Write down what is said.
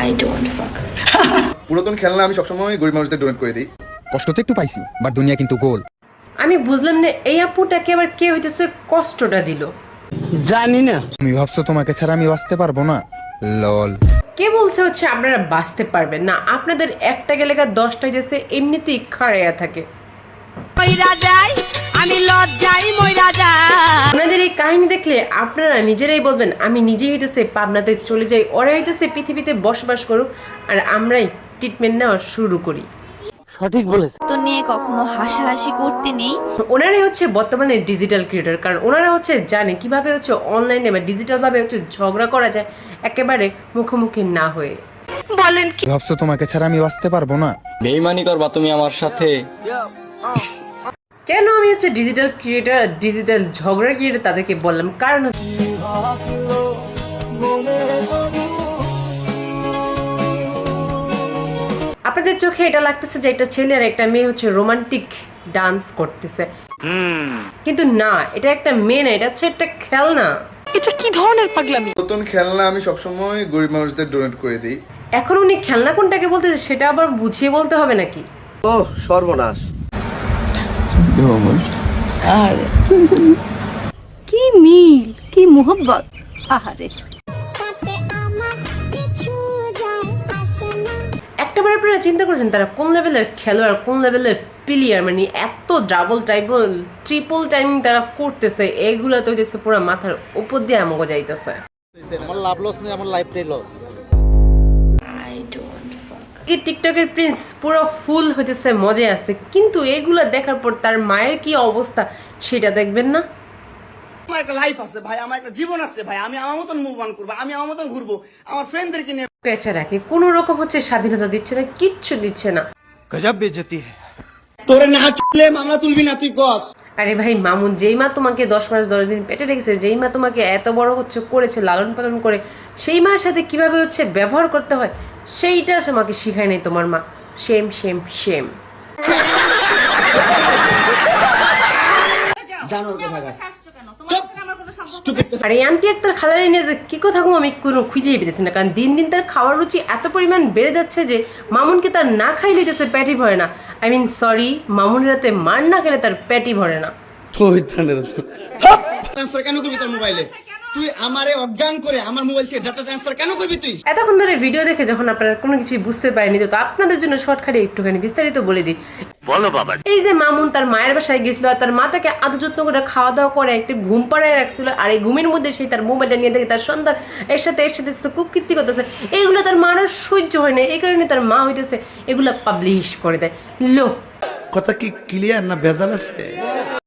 I don't fuck. পুরাতন খেলনা আমি সবসময় গরিব মানুষদের ডোনেট করে দিই। কষ্ট তো একটু পাইছি, বাট দুনিয়া কিন্তু গোল। আমি বুঝলাম না এই আপুটাকে আবার কে হইতেছে কষ্টটা দিল। জানি না। তুমি ভাবছো তোমাকে ছাড়া আমি বাঁচতে পারবো না? লল। কে বলছে হচ্ছে আপনারা বাঁচতে পারবেন না? আপনাদের একটা গেলে 10টা যেছে এমনিতেই খাড়াইয়া থাকে। আপনাদের এই কাহিনী দেখলে আপনারা নিজেরাই বলবেন আমি নিজেই হইতেছে পাবনাতে চলে যাই, ওরা হইতেছে পৃথিবীতে বসবাস করুক আর আমরাই ট্রিটমেন্ট নেওয়া শুরু করি। সঠিক বলেছে। তো নিয়ে কখনো হাসাহাসি করতে নেই। ওনারাই হচ্ছে বর্তমানে ডিজিটাল ক্রিয়েটর, কারণ ওনারা হচ্ছে জানে কিভাবে হচ্ছে অনলাইনে বা ডিজিটাল ভাবে হচ্ছে ঝগড়া করা যায় একেবারে মুখোমুখি না হয়ে। বলেন কি? ভাবছো তোমাকে ছাড়া আমি বাঁচতে পারবো না? বেইমানি করবা তুমি আমার সাথে? কেন আমি হচ্ছে ডিজিটাল ক্রিয়েটর, ডিজিটাল ঝগড়া ক্রিয়েটর তাদেরকে বললাম, কারণ আপনাদের চোখে এটা লাগতেছে যে একটা ছেলে আর একটা মেয়ে হচ্ছে রোমান্টিক ডান্স করতেছে, কিন্তু না, এটা একটা মেয়ে না, এটা হচ্ছে একটা খেলনা। এটা কি ধরনের পাগলামি? পুরাতন খেলনা আমি সবসময় গরিব মানুষদের ডোনেট করে দিই। এখন উনি খেলনা কোনটাকে বলতেছে সেটা আবার বুঝিয়ে বলতে হবে নাকি? ও সর্বনাশ। কি মিল, কি মোহব্বত। আহারে একটাবার আপনারা চিন্তা করেছেন তারা কোন লেভেলের খেলোয়াড়, কোন লেভেলের প্লেয়ার, মানে এত ডাবল টাইপল ট্রিপল টাইমিং তারা করতেছে, এগুলো তো হইতেছে পুরো মাথার উপর দিয়ে আমাকে যাইতেছে। আমার লাভ লস নেই, আমার লাইফটাই লস। I don't fuck. এই টিকটকের প্রিন্স পুরো ফুল হইতেছে মজায় আছে, কিন্তু এগুলো দেখার পর তার মায়ের কি অবস্থা সেটা দেখবেন না? আমার একটা লাইফ আছে ভাই, আমার একটা জীবন আছে ভাই, আমি আমার মতন মুভ অন করবো, আমি আমার মতন ঘুরবো, আমার ফ্রেন্ডদেরকে নিয়ে। বেচারাকে কোনো রকম হচ্ছে স্বাধীনতা দিচ্ছে না, কিচ্ছু দিচ্ছে না। গজব বেজতি। তোরে না চলে মামলা তুলবি না তুই কস। আরে ভাই মামুন, যেই মা তোমাকে 10 মাস 10 দিন পেটে রেখেছে, যেই মা তোমাকে এত বড় হচ্ছে করেছে, লালন পালন করে, সেই মার সাথে কিভাবে হচ্ছে ব্যবহার করতে হয় সেইটা তোমাকে শিখায় নাই তোমার মা। Same same same. জানোর কথা গাছ। আর এই আন্টি একটা খালারে নিয়ে যে কি কথা আমি কোনো খুঁজেই পেতেছি না, কারণ দিন দিন তার খাওয়ার রুচি এত পরিমাণ বেড়ে যাচ্ছে যে মামুনকে তার না খাইলে যেতে প্যাটি ভরে না। আই মিন সরি, মামুনের রাতে মার না খেলে তার প্যাটি ভরে না। ট্রান্সফার কেন করবি তোর মোবাইলে? তুই আমারে অজ্ঞান করে আমার মোবাইল থেকে ডাটা ট্রান্সফার কেন করবি তুই? এতক্ষণ ধরে ভিডিও দেখে যখন আপনারা কোনো কিছু বুঝতে পারেনি, তো আপনাদের জন্য শর্টকাটে একটুখানি বিস্তারিত বলে দিই। বলো বাবা। এই যে মামুন তার মায়ের বাসায় গেছিল, আর তার মা তাকে আদর যত্ন করে খাওয়া দাওয়া করে একটু ঘুম পাড়ায় রাখছিল, আর এই ঘুমের মধ্যে সেই তার মোবাইলটা নিয়ে দেখে তার সন্তান এর সাথে কুকৃতি করতেছে। এইগুলো তার মার সহ্য হয় না, এই কারণে তার মা হইতেছে এগুলা পাবলিশ করে দেয়। লো কথা কি ক্লিয়ার না ভেজাল আছে?